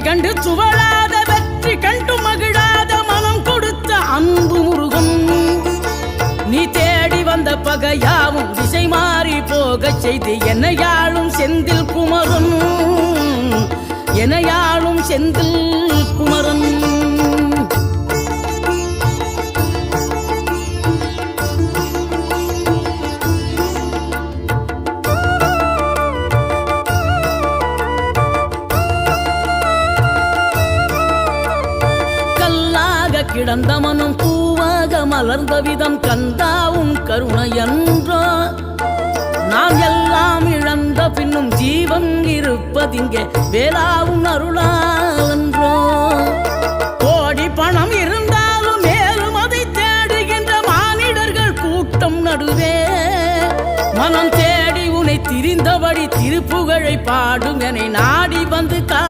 கண்டு சுவழாத வெற்றி கண்டு மகிழாத மனம் கொடுத்த அன்பு முருகன். நீ தேடி வந்த பகையாவும் திசை மாறி போகச் செய்து என்னையாளும் செந்தில் குமரன், என்னையாளும் செந்தில் குமரன். கிடந்த மனம் பூவாக மலர்ந்த விதம் கந்தாவும் கருணையன்றோ. நாம் எல்லாம் இழந்த பின்னும் ஜீவன் இருப்பதிங்கே வேளாவும் அருளான்றோ. கோடி பணம் இருந்தாலும் மேலும் அதை தேடுகின்ற மானிடர்கள் கூட்டம் நடுவே மனம் தேடி உனை திரிந்தபடி திருப்புகழை பாடும் என நாடி வந்து